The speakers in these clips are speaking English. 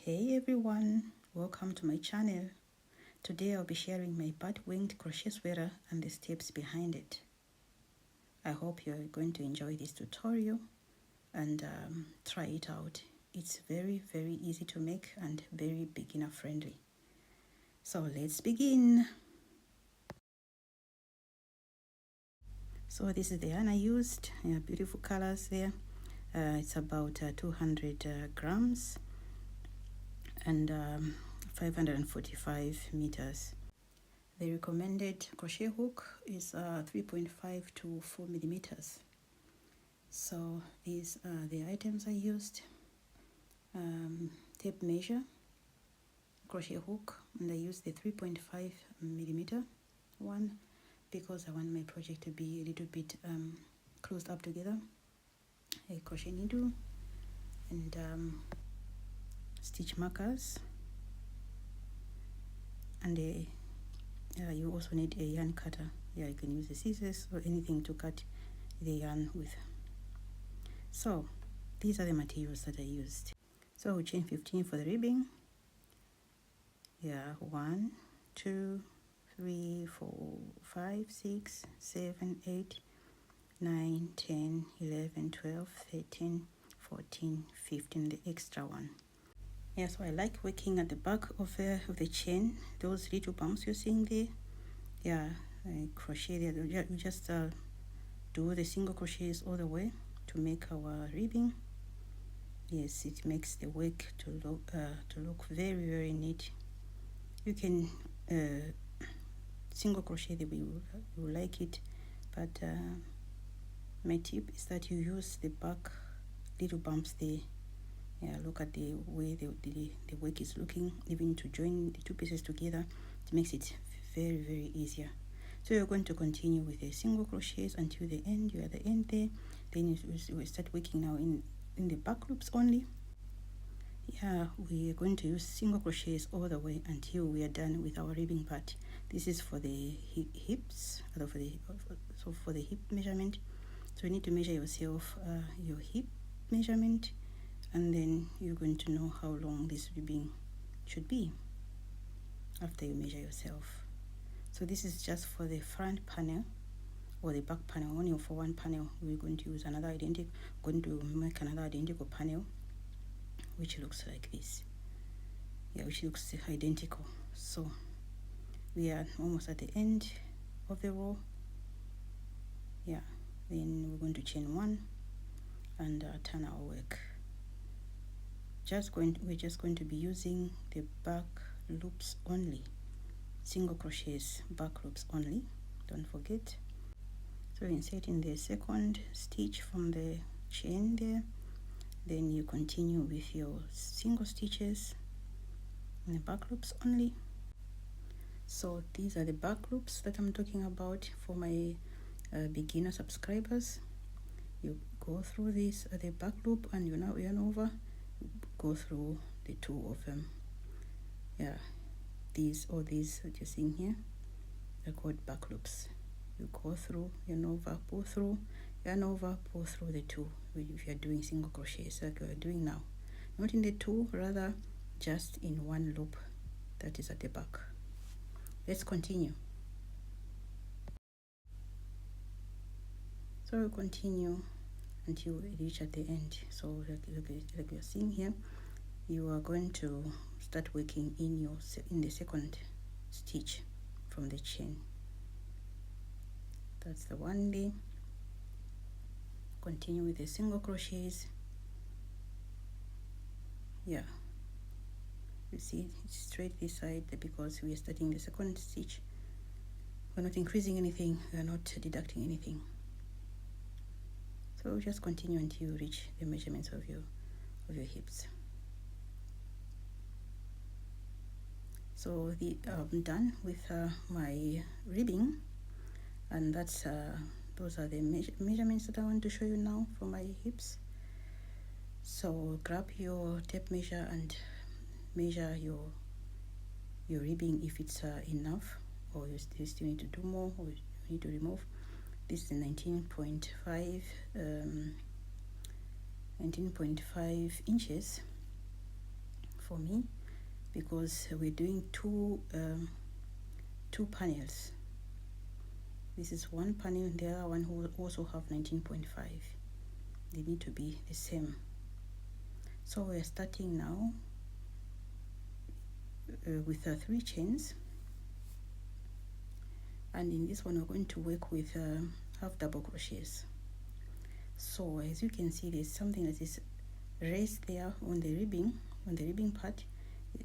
Hey everyone, welcome to my channel. Today I'll be sharing my Bat-Winged Crochet Sweater and the steps behind it. I hope you're going to enjoy this tutorial and try it out. It's very easy to make and very beginner friendly. So let's begin. So this is the yarn I used. Beautiful colors there. It's about 200 grams and 545 meters. The recommended crochet hook is 3.5 to 4 millimeters. So these are the items I used. Tape measure, crochet hook, and I used the 3.5 millimeter one because I want my project to be a little bit closed up together. A crochet needle and stitch markers, and you also need a yarn cutter. You can use the scissors or anything to cut the yarn with. So these are the materials that I used. So chain 15 for the ribbing. 1 2 3 4 5 6 7 8 9 10 11 12 13 14 15, the extra one. So I like working at the back of the chain, those little bumps you're seeing there. I crochet there. We just do the single crochets all the way to make our ribbing. Yes, it makes the work to look very neat. You can single crochet the way you like it, but my tip is that you use the back little bumps there. Look at the way the work is looking. Even to join the two pieces together, it makes it very easier. So you're going to continue with the single crochets until the end. You're at the end there. Then we start working now in the back loops only. We are going to use single crochets all the way until we are done with our ribbing part. This is for the hips, for the hip measurement. So you need to measure yourself your hip measurement, and then you're going to know how long this ribbing should be after you measure yourself. So this is just for the front panel or the back panel. Only for one panel we're going to use another make another identical panel which looks like this, which looks identical. So we are almost at the end of the row. Then we're going to chain 1 and turn our work. We're just going to be using the back loops only, single crochets, back loops only, don't forget. So insert in the second stitch from the chain there, then you continue with your single stitches in the back loops only. So these are the back loops that I'm talking about for my beginner subscribers. You go through this the back loop and you now yarn over, go through the two of them. These that you're seeing here, they're called back loops. You go through, yarn over, pull through, yarn over, pull through the two if you're doing single crochets like we're doing now. Not in the two, rather just in one loop that is at the back. Let's continue. So we'll continue until we reach at the end. So like you're seeing here, you are going to start working in the second stitch from the chain. That's the one there. Continue with the single crochets. You see it's straight this side because we are starting the second stitch. We're not increasing anything, we're not deducting anything. So just continue until you reach the measurements of your hips. So I'm done with my ribbing, and that's those are the measurements that I want to show you now for my hips. So grab your tape measure and measure your ribbing if it's enough, or you still need to do more, or you need to remove. This is 19.5 inches for me, because we're doing two panels. This is one panel, the other one will also have 19.5. They need to be the same. So we're starting now with 3 chains, and in this one we're going to work with half double crochets. So as you can see, there's something that is raised there on the ribbing part.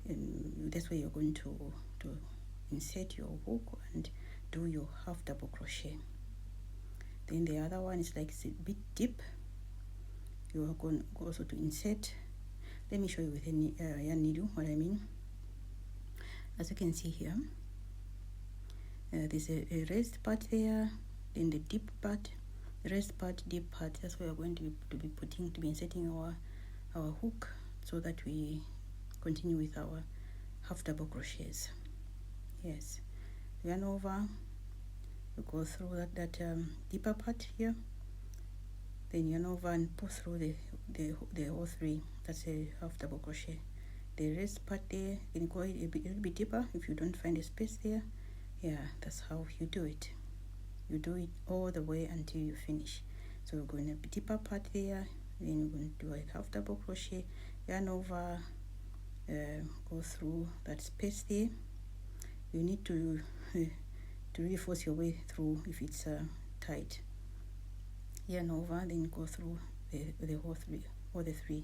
That's where you're going to insert your hook and do your half double crochet. Then the other one is like it's a bit deep. You are going also to insert. Let me show you with a yarn needle what I mean. As you can see here, there's a raised part there, then the deep part, raised part, deep part. That's where we're going to be inserting our hook, so that we continue with our half double crochets. Yes, yarn over, we go through that deeper part here, then yarn over and pull through the whole 3. That's a half double crochet. The raised part there, then go a little bit deeper if you don't find a space there. Yeah, that's how you do it. You do it all the way until you finish. So we're going to be deeper part there, then we're going to do a half double crochet, yarn over, go through that space there. You need to really force your way through if it's tight. Yarn over, then go through the whole 3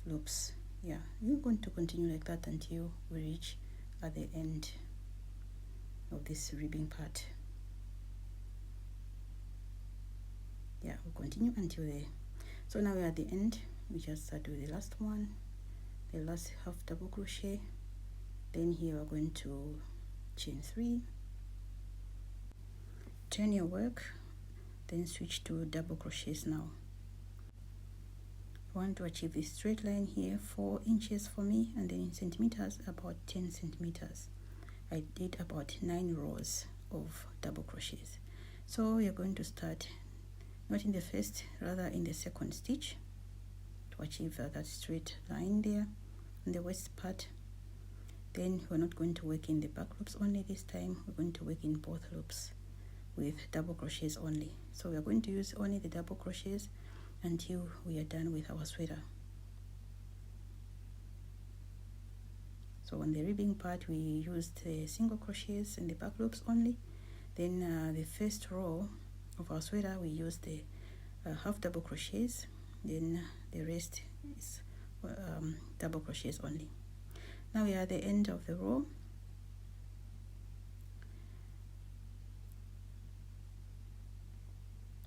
loops. Yeah, you're going to continue like that until we reach at the end of this ribbing part. Yeah, we'll continue until there. So now we're at the end. We just do the last one, the last half double crochet. Then here we're going to chain 3, turn your work, then switch to double crochets. Now I want to achieve this straight line here, 4 inches for me, and then in centimeters about 10 centimeters. I did about 9 rows of double crochets. So you're going to start not in the first, rather in the second stitch to achieve that straight line there in the waist part. Then we're not going to work in the back loops only this time, we're going to work in both loops with double crochets only. So we're going to use only the double crochets until we are done with our sweater. So on the ribbing part we used the single crochets in the back loops only. Then the first row of our sweater we used the half double crochets, then the rest is double crochets only. Now we are at the end of the row.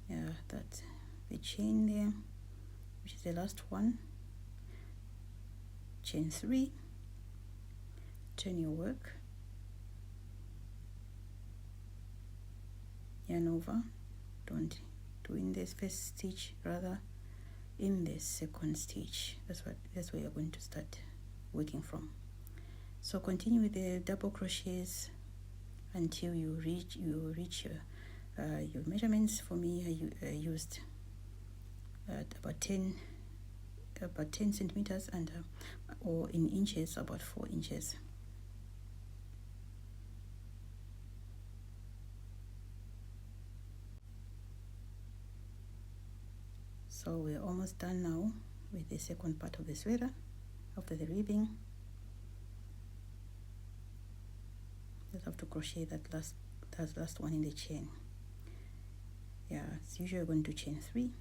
Yeah, that's the chain there, which is the last one. Chain 3, turn your work, yarn over, don't do in this first stitch, rather in the second stitch. That's where you're going to start working from. So continue with the double crochets until you reach your measurements. For me, I used about 10 centimeters, and or in inches about 4 inches. So we're almost done now with the second part of the sweater after the ribbing. Just have to crochet that last one in the chain. Yeah, as usual we're going to chain 3.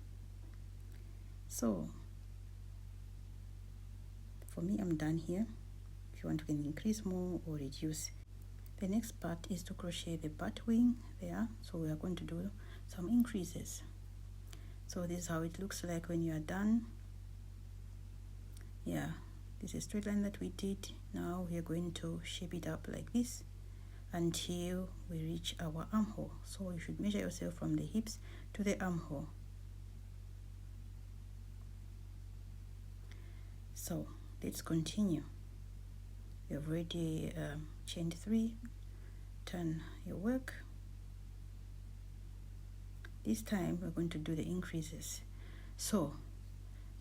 So for me, I'm done here. If you want, you can increase more or reduce. The next part is to crochet the bat wing there. So we are going to do some increases. So this is how it looks like when you are done. Yeah, this is a straight line that we did. Now we are going to shape it up like this until we reach our armhole. So you should measure yourself from the hips to the armhole. So let's continue. You have already chained 3. Turn your work. This time we're going to do the increases. So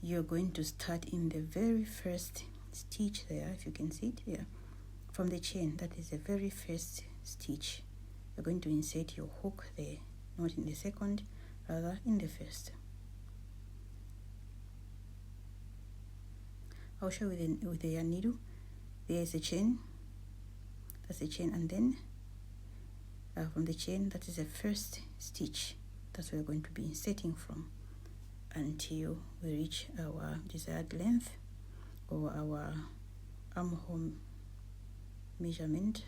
you're going to start in the very first stitch there, if you can see it here, from the chain. That is the very first stitch. You're going to insert your hook there, not in the second, rather in the first. I'll show you with the yarn needle. There is a chain, that's the chain, and then from the chain, that is the first stitch. That's where we're going to be inserting from until we reach our desired length or our armhole measurement.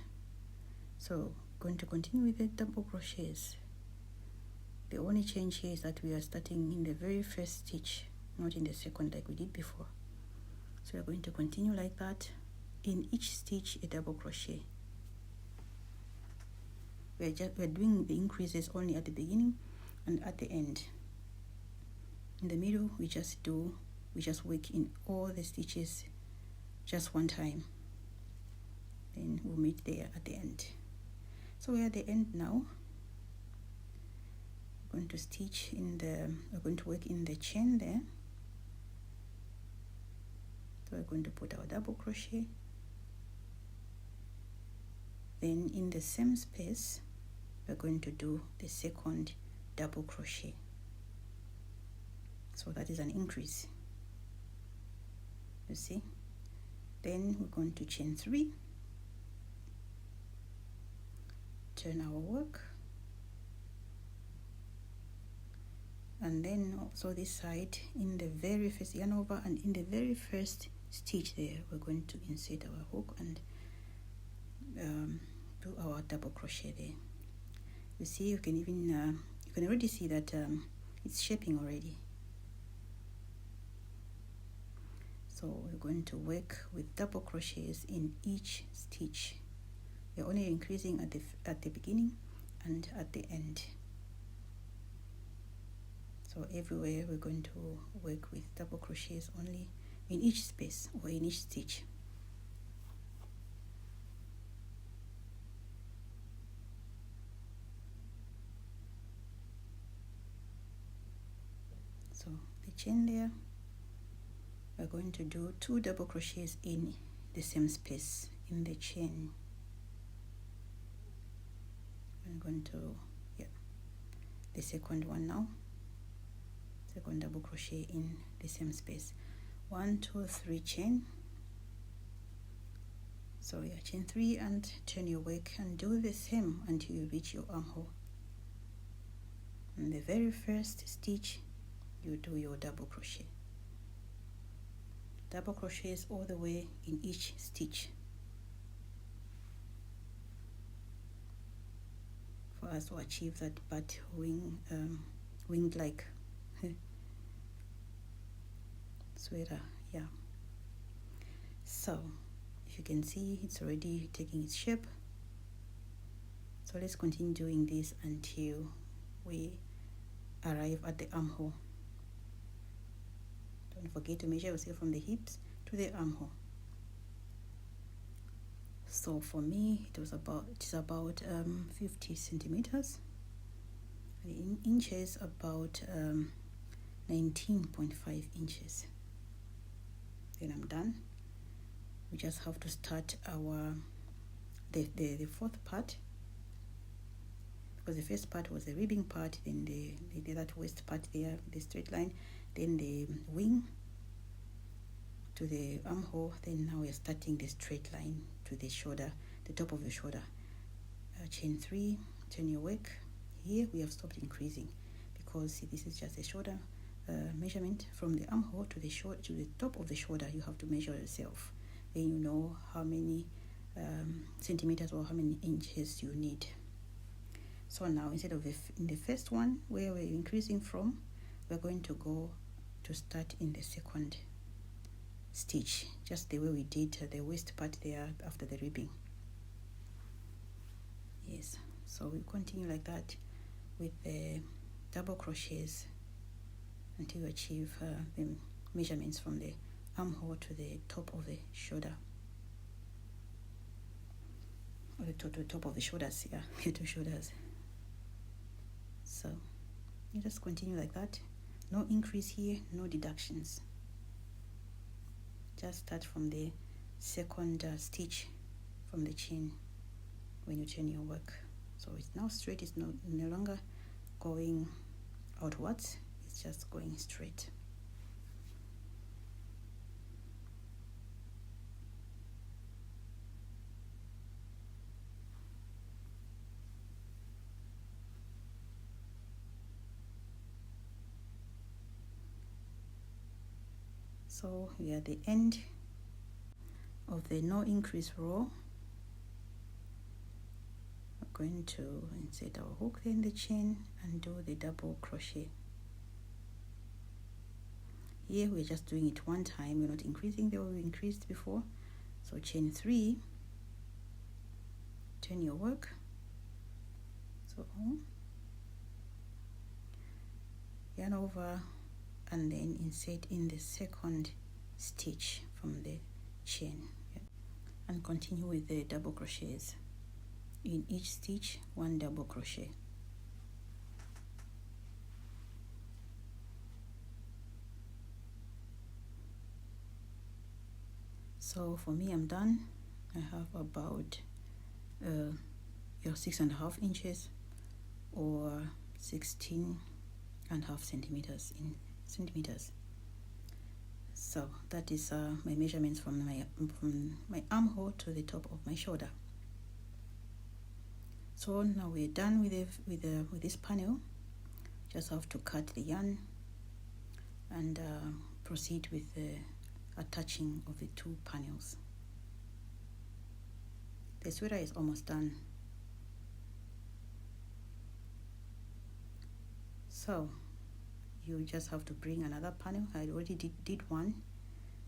So going to continue with the double crochets. The only change here is that we are starting in the very first stitch, not in the second like we did before. So we're going to continue like that. In each stitch, a double crochet. We're doing the increases only at the beginning and at the end. In the middle, we just work in all the stitches just one time. Then we'll meet there at the end. So we're at the end now. We're going to stitch in we're going to work in the chain there. So we're going to put our double crochet. Then in the same space, we're going to do the second double crochet. So that is an increase, you see. Then we're going to chain 3, turn our work, and then also this side, in the very first yarn over and in the very first stitch there, we're going to insert our hook and do our double crochet there. You see, you can even you can already see that it's shaping already. So we're going to work with double crochets in each stitch. We're only increasing at the beginning and at the end. So everywhere we're going to work with double crochets only in each space or in each stitch. So the chain there, we're going to do 2 double crochets in the same space in the chain. I'm going to, the second one now. Second double crochet in the same space. 1, 2, 3 chain. So chain 3 and turn your work and do the same until you reach your armhole. In the very first stitch, you do your double crochet. Double crochets all the way in each stitch for us to achieve that winged like sweater. So if you can see, it's already taking its shape. So let's continue doing this until we arrive at the armhole. Don't forget to measure yourself from the hips to the armhole. So for me, it's about 50 centimeters. In inches, about 19.5 inches. Then I'm done. We just have to start our the fourth part, because the first part was the ribbing part, then that waist part there, the straight line, then the wing to the armhole. Then now we're starting the straight line to the shoulder, the top of the shoulder. Chain 3, turn your work. Here we have stopped increasing because see, this is just a shoulder measurement from the armhole to the top of the shoulder. You have to measure yourself, then you know how many centimeters or how many inches you need. So now instead of in the first one where we're increasing from, we're going to go to start in the second stitch, just the way we did the waist part there after the ribbing. Yes, so we continue like that with the double crochets until you achieve the measurements from the armhole to the top of the shoulder, or to the top of the shoulders. The 2 shoulders. So you just continue like that. No increase here, no deductions. just start from the second stitch from the chain when you turn your work. So it's now straight, it's no longer going outwards, it's just going straight. So we are at the end of the no increase row. We're going to insert our hook in the chain and do the double crochet. Here we're just doing it one time, we're not increasing the way we increased before. So chain 3, turn your work, so yarn over and then insert in the second stitch from the chain, and continue with the double crochets. In each stitch, 1 double crochet. So for me, I'm done. I have about your 6.5 inches or 16.5 centimeters in centimeters. So that is my measurements from my armhole to the top of my shoulder. So now we're done with this panel. Just have to cut the yarn and proceed with the attaching of the 2 panels. The sweater is almost done. So you just have to bring another panel. I already did one,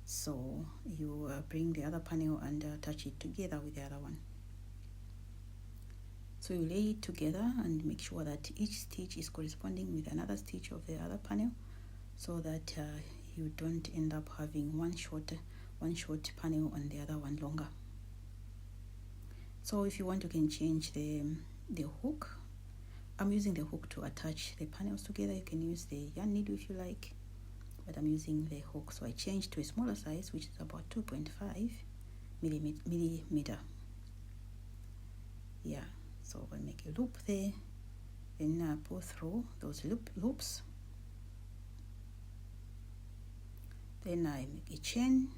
so you bring the other panel and attach it together with the other one. So you lay it together and make sure that each stitch is corresponding with another stitch of the other panel, so that you don't end up having one short panel and the other one longer. So if you want, you can change the hook. I'm using the hook to attach the panels together. You can use the yarn needle if you like, but I'm using the hook. So I changed to a smaller size, which is about 2.5 millimeter. Yeah, so I make a loop there, then pull through those loops. Then I make a chain.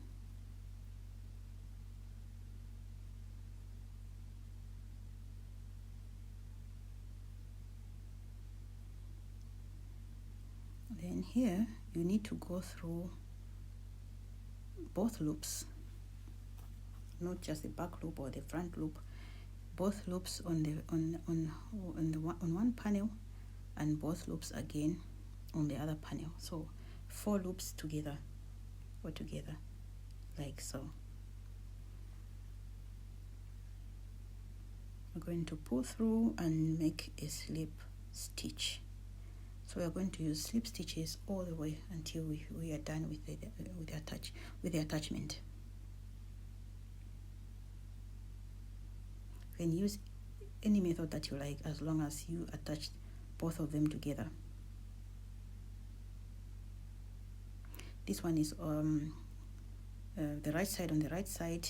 Then here you need to go through both loops, not just the back loop or the front loop, both loops on one panel and both loops again on the other panel. So 4 loops together, or together like so. We're going to pull through and make a slip stitch. So we are going to use slip stitches all the way until we are done with the attachment. You can use any method that you like, as long as you attach both of them together. This one is the right side on the right side.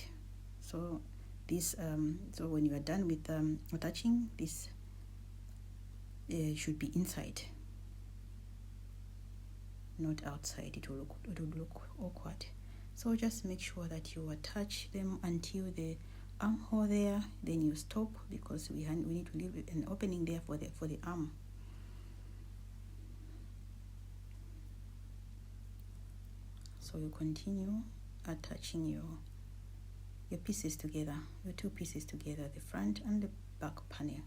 So this so when you are done with attaching, this should be inside, not outside. It will look awkward. So just make sure that you attach them until the armhole there, then you stop, because we need to leave an opening there for the arm. So you continue attaching your pieces together, your 2 pieces together, the front and the back panel.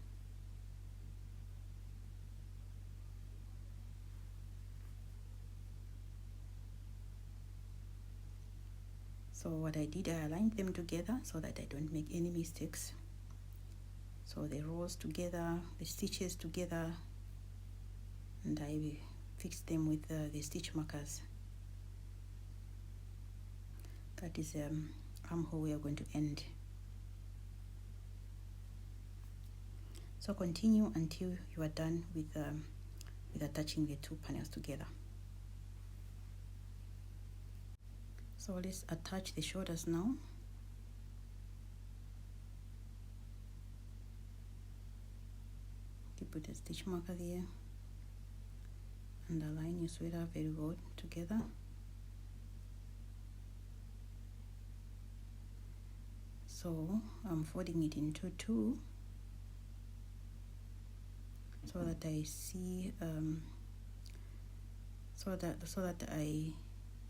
So what I did, I aligned them together so that I don't make any mistakes. So the rows together, the stitches together, and I fixed them with the stitch markers. That is armhole we are going to end. So continue until you are done with attaching the 2 panels together. So let's attach the shoulders now. You put a stitch marker there and align your sweater very well together. So I'm folding it into two so that I see so that I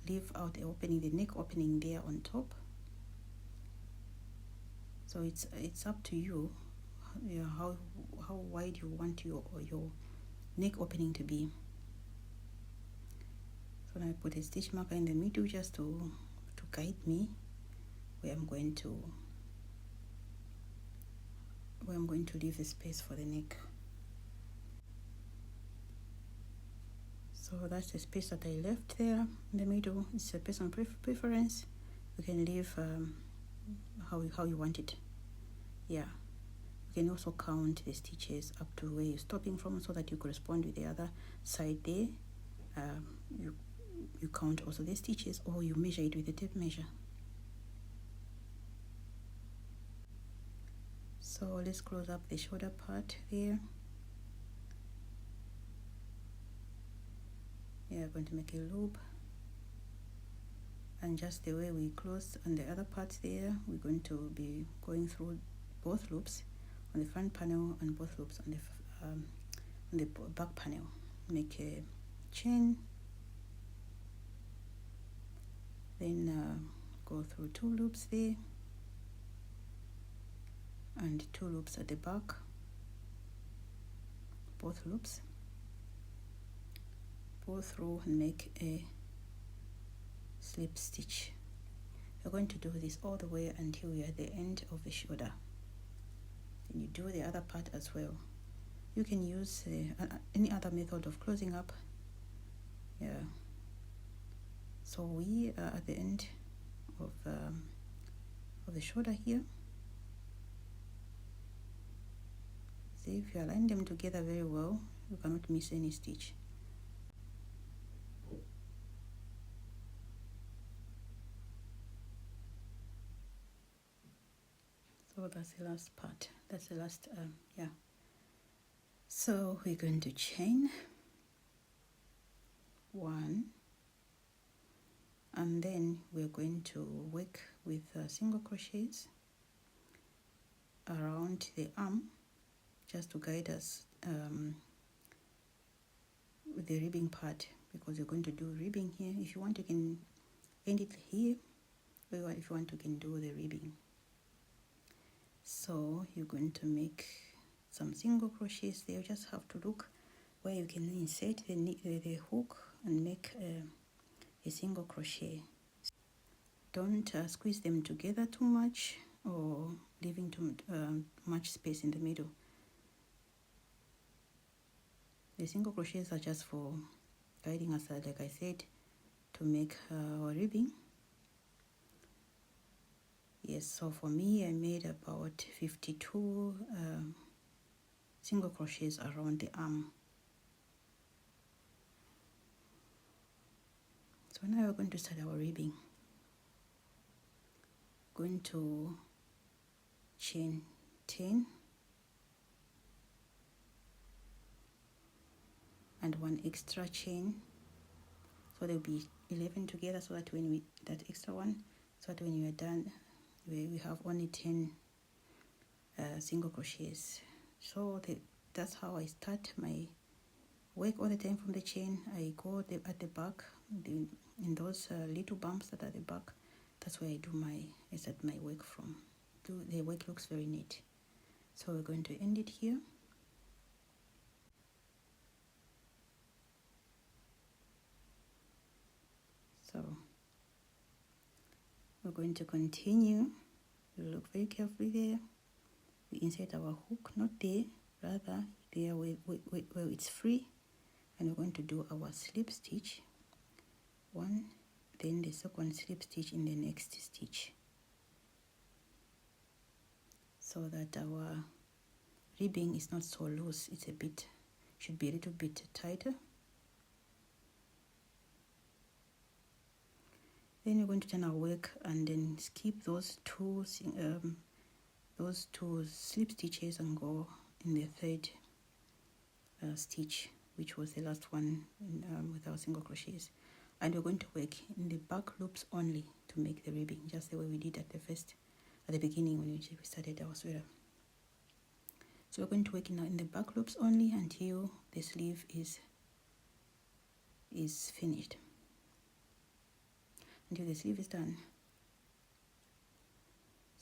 leave out the opening, the neck opening there on top. So it's up to you, how wide you want your neck opening to be. So now I put a stitch marker in the middle just to guide me where I'm going to leave a space for the neck. So that's the space that I left there in the middle. It's a based on preference. You can leave how you want it. Yeah. You can also count the stitches up to where you're stopping from so that you correspond with the other side there. You count also the stitches, or you measure it with a tape measure. So let's close up the shoulder part there. We are going to make a loop, and just the way we closed on the other parts there, we're going to be going through both loops on the front panel and both loops on the back panel. Make a chain, then go through two loops there and two loops at the back, both loops. Go through and make a slip stitch. You're going to do this all the way until you're at the end of the shoulder. Then you do the other part as well. You can use any other method of closing up. Yeah. So we are at the end of the shoulder here. See, if you align them together very well, you cannot miss any stitch. So that's the last part. That's the last, yeah. So we're going to chain one, and then we're going to work with single crochets around the arm, just to guide us with the ribbing part, because you're going to do ribbing here. If you want, you can end it here, or if you want, you can do the ribbing. So you're going to make some single crochets there. You just have to look where you can insert the hook and make a single crochet. Don't squeeze them together too much, or leaving too much space in the middle. The single crochets are just for guiding us, like I said, to make our ribbing. Yes, so for me, I made about 52 single crochets around the arm. So now we're going to start our ribbing. Going to chain 10 and one extra chain, so there'll be 11 together, so that when that extra one, so that when you are done, we have only 10 single crochets. So that's how I start my work all the time from the chain. I go at the back, in those little bumps that are at the back. That's where I start my work from. The work looks very neat. So we're going to end it here. So we're going to continue. Look very carefully there. We insert our hook, not there, rather there where it's free, and we're going to do our slip stitch, one, then the second slip stitch in the next stitch, so that our ribbing is not so loose. It's should be a little bit tighter. Then we're going to turn our work and then skip those two slip stitches and go in the third stitch, which was the last one with our single crochets. And we're going to work in the back loops only to make the ribbing, just the way we did at the beginning when we started our sweater. So we're going to work in the back loops only until the sleeve is finished, until the sleeve is done.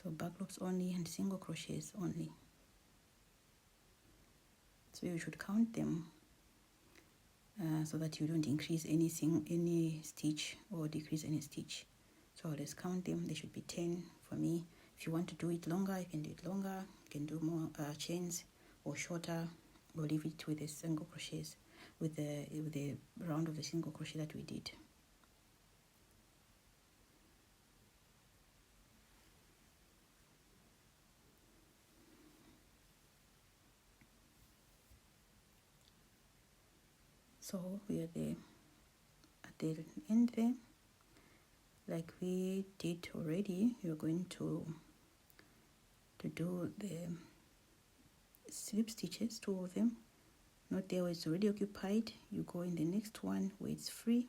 So back loops only and single crochets only. So you should count them so that you don't increase any stitch or decrease any stitch. So let's count them. They should be 10 for me. If you want to do it longer, you can do it longer. You can do more chains or shorter, or leave it with the single crochets, with the round of the single crochet that we did. So we are there at the end there. Like we did already, you're going to do the slip stitches, 2 of them. Not there where it's already occupied. You go in the next one where it's free.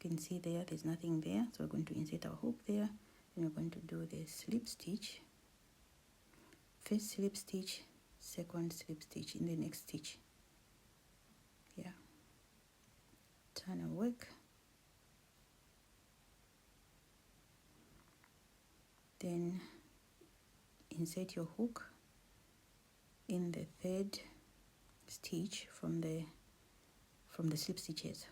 You can see there's nothing there. So we're going to insert our hook there. Then we're going to do the slip stitch. First slip stitch, second slip stitch in the next stitch. Yeah. Turn and work. Then insert your hook in the third stitch from the slip stitches.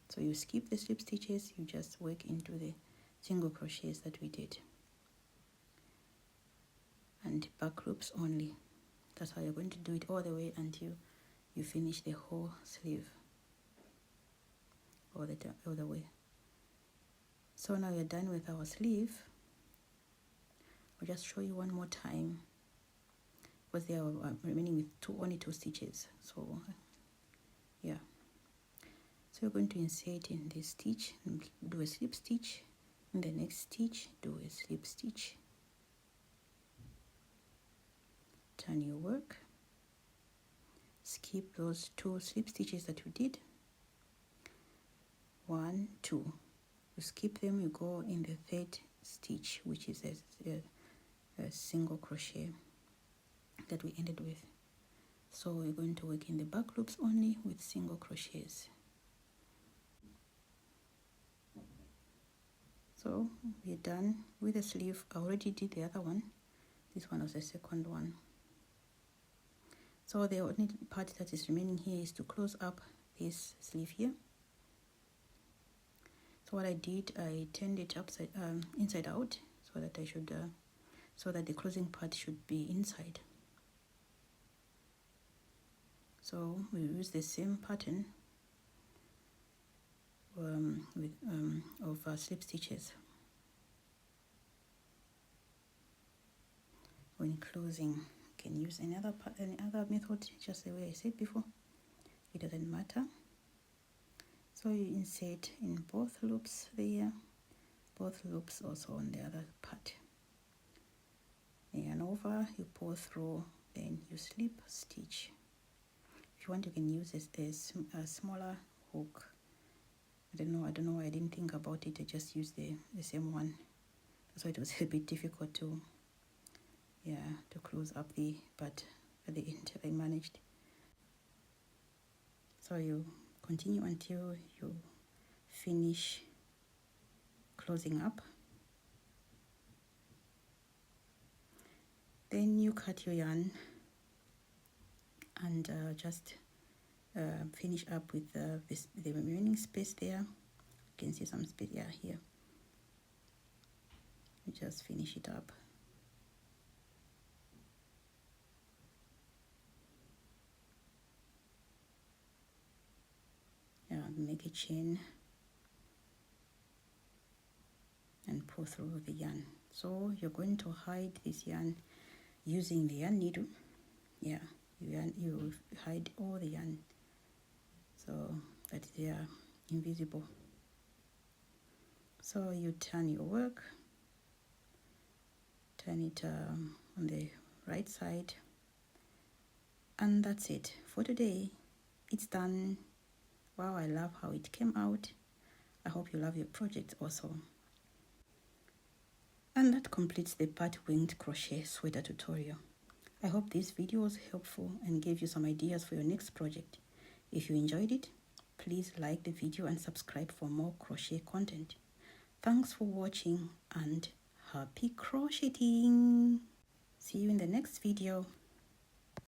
So you skip the slip stitches, you just work into the single crochets that we did, and back loops only. That's how you're going to do it all the way until you finish the whole sleeve all the way. So now we're done with our sleeve. I'll just show you one more time, because they are remaining with only two stitches. So yeah, so you're going to insert in this stitch and do a slip stitch. In the next stitch, do a slip stitch. Turn your work. Skip those 2 slip stitches that you did. 1, 2. You skip them. You go in the third stitch, which is a single crochet that we ended with. So we're going to work in the back loops only with single crochets. So we're done with the sleeve. I already did the other one. This one was the second one. So the only part that is remaining here is to close up this sleeve here. So what I did, I turned it inside out, so that so that the closing part should be inside. So we use the same pattern of slip stitches when closing. You can use any other method, just the way I said before. It doesn't matter. So you insert in both loops there, both loops also on the other part. And over, you pull through, then you slip stitch. If you want, you can use a smaller hook. I don't know why I didn't think about it. I just used the same one. That's why it was a bit difficult to close up but at the end I managed. So you continue until you finish closing up. Then you cut your yarn and just finish up with the remaining space there. You can see some space here. You just finish it up. Make a chain and pull through the yarn. So you're going to hide this yarn using the yarn needle. You hide all the yarn so that they are invisible. So you turn your work, turn it on the right side, and that's it for today. It's done. Wow, I love how it came out. I hope you love your project also. And that completes the Bat-Winged Crochet Sweater tutorial. I hope this video was helpful and gave you some ideas for your next project. If you enjoyed it, please like the video and subscribe for more crochet content. Thanks for watching and happy crocheting! See you in the next video.